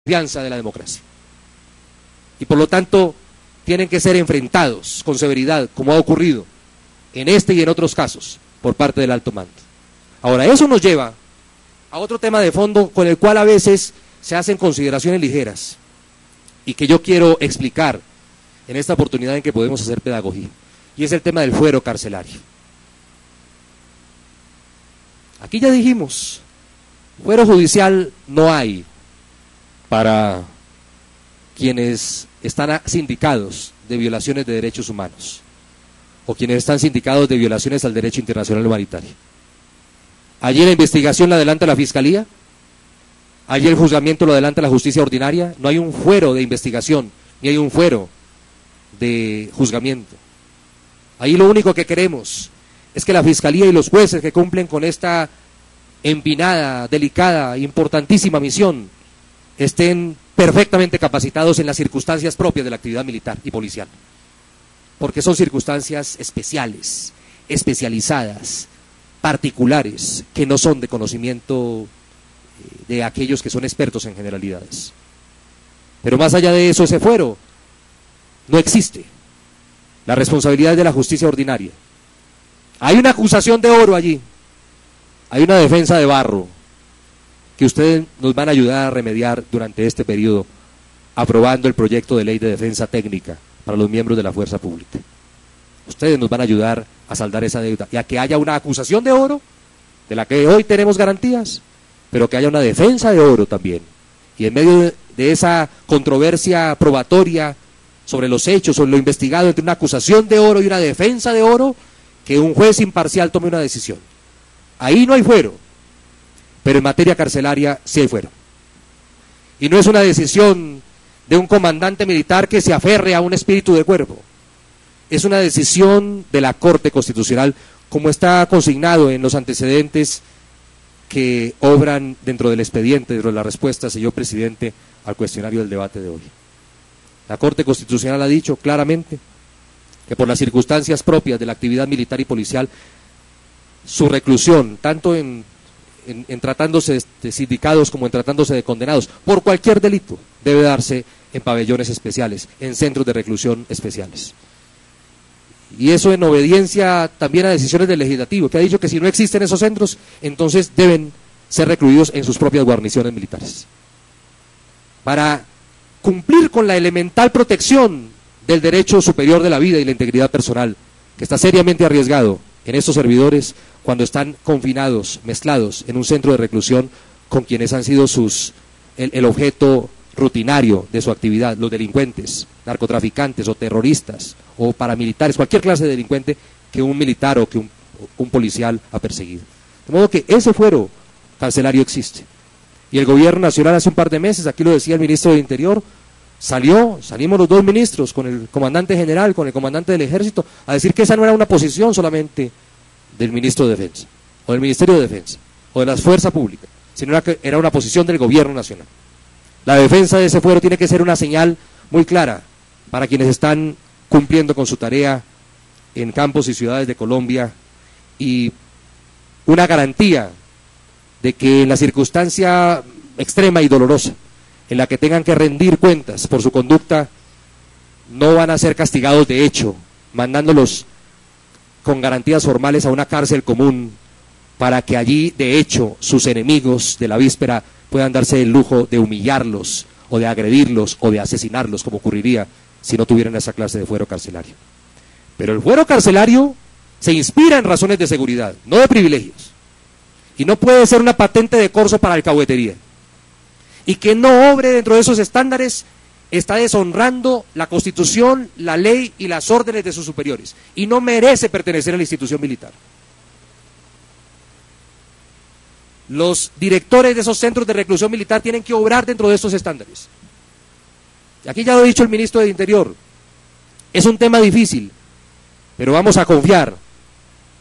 confianza de la democracia. Y por lo tanto, tienen que ser enfrentados con severidad, como ha ocurrido en este y en otros casos, por parte del alto mando. Ahora, eso nos lleva a otro tema de fondo con el cual a veces se hacen consideraciones ligeras y que yo quiero explicar en esta oportunidad en que podemos hacer pedagogía, y es el tema del fuero carcelario. Aquí ya dijimos, fuero judicial no hay para quienes están sindicados de violaciones de derechos humanos o quienes están sindicados de violaciones al derecho internacional humanitario. Allí la investigación la adelanta la Fiscalía, allí el juzgamiento lo adelanta la justicia ordinaria, no hay un fuero de investigación, ni hay un fuero de juzgamiento. Ahí lo único que queremos es que la Fiscalía y los jueces que cumplen con esta empinada, delicada, importantísima misión estén perfectamente capacitados en las circunstancias propias de la actividad militar y policial, porque son circunstancias especiales, especializadas, particulares, que no son de conocimiento de aquellos que son expertos en generalidades. Pero más allá de eso, ese fuero no existe. La responsabilidad es de la justicia ordinaria. Hay una acusación de oro allí, hay una defensa de barro, que ustedes nos van a ayudar a remediar durante este periodo, aprobando el proyecto de ley de defensa técnica para los miembros de la fuerza pública. Ustedes nos van a ayudar a saldar esa deuda y a que haya una acusación de oro, de la que hoy tenemos garantías, pero que haya una defensa de oro también. Y en medio de esa controversia probatoria sobre los hechos, sobre lo investigado, entre una acusación de oro y una defensa de oro, que un juez imparcial tome una decisión. Ahí no hay fuero, pero en materia carcelaria sí hay fuero. Y no es una decisión de un comandante militar que se aferre a un espíritu de cuerpo. Es una decisión de la Corte Constitucional, como está consignado en los antecedentes que obran dentro del expediente, dentro de la respuesta, señor presidente, al cuestionario del debate de hoy. La Corte Constitucional ha dicho claramente que por las circunstancias propias de la actividad militar y policial, su reclusión, tanto en tratándose de sindicados como en tratándose de condenados, por cualquier delito, debe darse en pabellones especiales, en centros de reclusión especiales. Y eso en obediencia también a decisiones del legislativo, que ha dicho que si no existen esos centros, entonces deben ser recluidos en sus propias guarniciones militares. Para cumplir con la elemental protección del derecho superior de la vida y la integridad personal, que está seriamente arriesgado en estos servidores cuando están confinados, mezclados en un centro de reclusión con quienes han sido el objeto rutinario de su actividad, los delincuentes, narcotraficantes o terroristas o paramilitares, cualquier clase de delincuente que un militar o que un policial ha perseguido. De modo que ese fuero carcelario existe. Y el gobierno nacional hace un par de meses, aquí lo decía el ministro del Interior, salimos los dos ministros, con el comandante general, con el comandante del Ejército, a decir que esa no era una posición solamente del ministro de Defensa, o del Ministerio de Defensa, o de la Fuerza Pública, sino que era una posición del gobierno nacional. La defensa de ese fuero tiene que ser una señal muy clara para quienes están cumpliendo con su tarea en campos y ciudades de Colombia, y una garantía de que en la circunstancia extrema y dolorosa en la que tengan que rendir cuentas por su conducta, no van a ser castigados de hecho, mandándolos con garantías formales a una cárcel común, para que allí de hecho sus enemigos de la víspera puedan darse el lujo de humillarlos, o de agredirlos, o de asesinarlos, como ocurriría si no tuvieran esa clase de fuero carcelario. Pero el fuero carcelario se inspira en razones de seguridad, no de privilegios, y no puede ser una patente de corso para alcahuetería. Y que no obre dentro de esos estándares está deshonrando la Constitución, la ley y las órdenes de sus superiores, y no merece pertenecer a la institución militar. Los directores de esos centros de reclusión militar tienen que obrar dentro de estos estándares. Y aquí ya lo ha dicho el ministro del Interior, es un tema difícil, pero vamos a confiar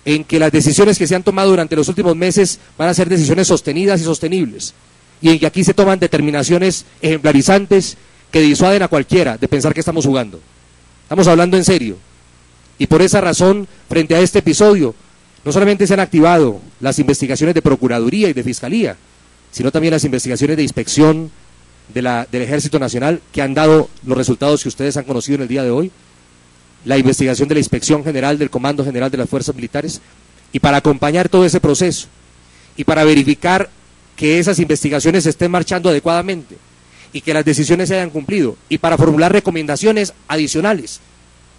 en que las decisiones que se han tomado durante los últimos meses van a ser decisiones sostenidas y sostenibles, y en que aquí se toman determinaciones ejemplarizantes que disuaden a cualquiera de pensar que estamos jugando. Estamos hablando en serio, y por esa razón, frente a este episodio, no solamente se han activado las investigaciones de Procuraduría y de Fiscalía, sino también las investigaciones de inspección del Ejército Nacional, que han dado los resultados que ustedes han conocido en el día de hoy, la investigación de la Inspección General del Comando General de las Fuerzas Militares, y para acompañar todo ese proceso, y para verificar que esas investigaciones estén marchando adecuadamente, y que las decisiones se hayan cumplido, y para formular recomendaciones adicionales,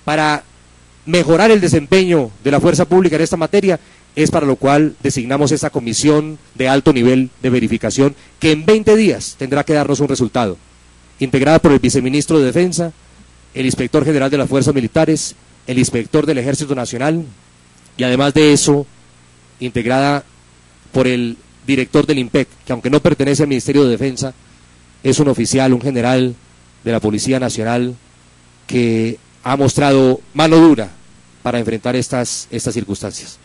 para mejorar el desempeño de la fuerza pública en esta materia, es para lo cual designamos esa comisión de alto nivel de verificación, que en 20 días tendrá que darnos un resultado, integrada por el viceministro de Defensa, el inspector general de las Fuerzas Militares, el inspector del Ejército Nacional, y además de eso, integrada por el director del IMPEC, que aunque no pertenece al Ministerio de Defensa, es un oficial, un general de la Policía Nacional, que ha mostrado mano dura para enfrentar estas circunstancias.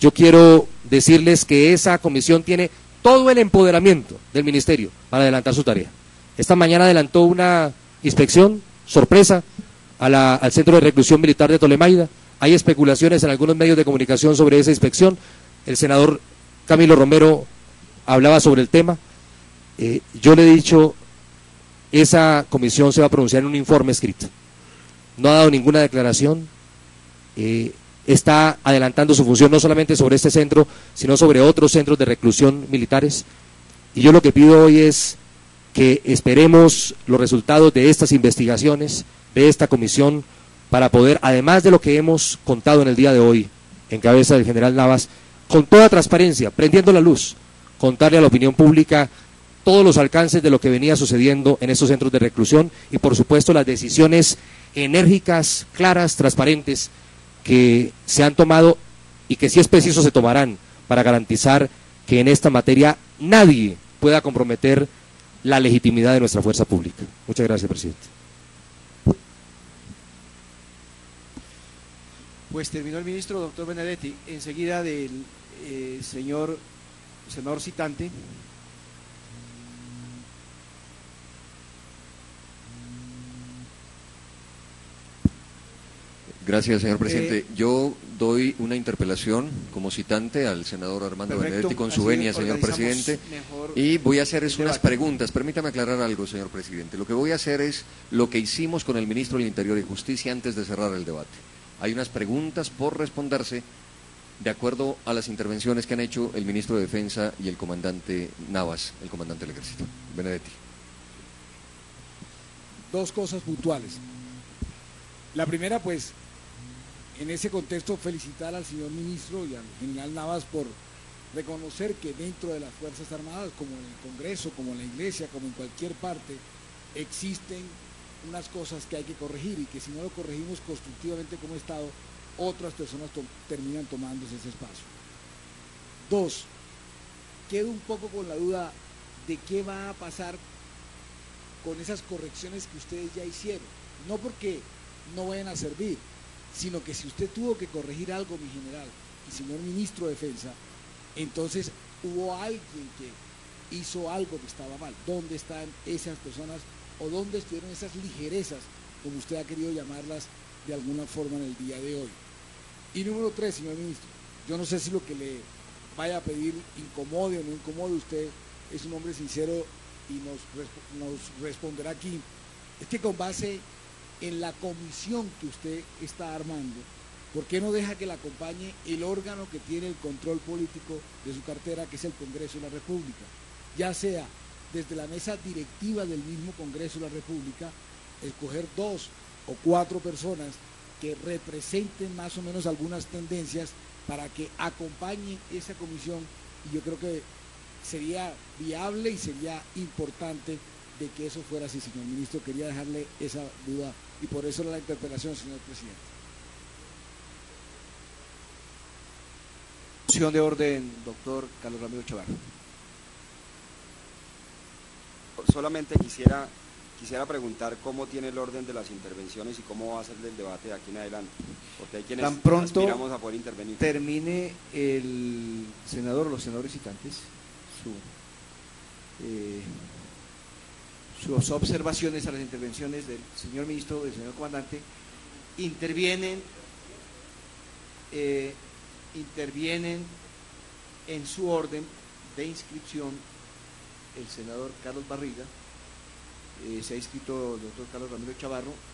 Yo quiero decirles que esa comisión tiene todo el empoderamiento del Ministerio para adelantar su tarea. Esta mañana adelantó una inspección sorpresa al Centro de Reclusión Militar de Tolemaida. Hay especulaciones en algunos medios de comunicación sobre esa inspección. El senador Camilo Romero hablaba sobre el tema. Yo le he dicho, esa comisión se va a pronunciar en un informe escrito. No ha dado ninguna declaración. Está adelantando su función no solamente sobre este centro, sino sobre otros centros de reclusión militares. Y yo lo que pido hoy es que esperemos los resultados de estas investigaciones, de esta comisión, para poder, además de lo que hemos contado en el día de hoy, en cabeza del general Navas, con toda transparencia, prendiendo la luz, contarle a la opinión pública todos los alcances de lo que venía sucediendo en estos centros de reclusión y, por supuesto, las decisiones enérgicas, claras, transparentes, que se han tomado y que si es preciso se tomarán para garantizar que en esta materia nadie pueda comprometer la legitimidad de nuestra fuerza pública. Muchas gracias, presidente. Pues terminó el ministro, doctor Benedetti. Enseguida del señor senador citante. Gracias, señor presidente. Yo doy una interpelación como citante al senador Armando Benedetti con su venia, señor presidente, y voy a hacer unas preguntas. Permítame aclarar algo, señor presidente. Lo que voy a hacer es lo que hicimos con el ministro del Interior y Justicia antes de cerrar el debate. Hay unas preguntas por responderse de acuerdo a las intervenciones que han hecho el ministro de Defensa y el comandante Navas, el comandante del Ejército. Benedetti. Dos cosas puntuales. La primera, pues, en ese contexto, felicitar al señor ministro y al general Navas por reconocer que dentro de las Fuerzas Armadas, como en el Congreso, como en la Iglesia, como en cualquier parte, existen unas cosas que hay que corregir y que si no lo corregimos constructivamente como Estado, otras personas terminan tomándose ese espacio. Dos, quedo un poco con la duda de qué va a pasar con esas correcciones que ustedes ya hicieron. No porque no vayan a servir, sino que si usted tuvo que corregir algo, mi general y señor ministro de Defensa, entonces hubo alguien que hizo algo que estaba mal. ¿Dónde están esas personas o dónde estuvieron esas ligerezas, como usted ha querido llamarlas de alguna forma en el día de hoy? Y número tres, señor ministro, yo no sé si lo que le vaya a pedir incomode o no incomode, usted es un hombre sincero y nos responderá aquí. Es que con base en la comisión que usted está armando, ¿por qué no deja que la acompañe el órgano que tiene el control político de su cartera, que es el Congreso de la República? Ya sea desde la mesa directiva del mismo Congreso de la República, escoger 2 o 4 personas que representen más o menos algunas tendencias para que acompañen esa comisión, y yo creo que sería viable y sería importante de que eso fuera así, señor ministro. Quería dejarle esa duda y por eso la interpelación, señor presidente. Moción de orden, doctor Carlos Ramiro Chavarro. Solamente quisiera preguntar cómo tiene el orden de las intervenciones y cómo va a ser el debate de aquí en adelante, porque hay quienes tan pronto aspiramos a poder intervenir. Termine el senador o los senadores citantes sus observaciones a las intervenciones del señor ministro, del señor comandante, intervienen en su orden de inscripción el senador Carlos Barriga se ha inscrito el doctor Carlos Ramiro Chavarro,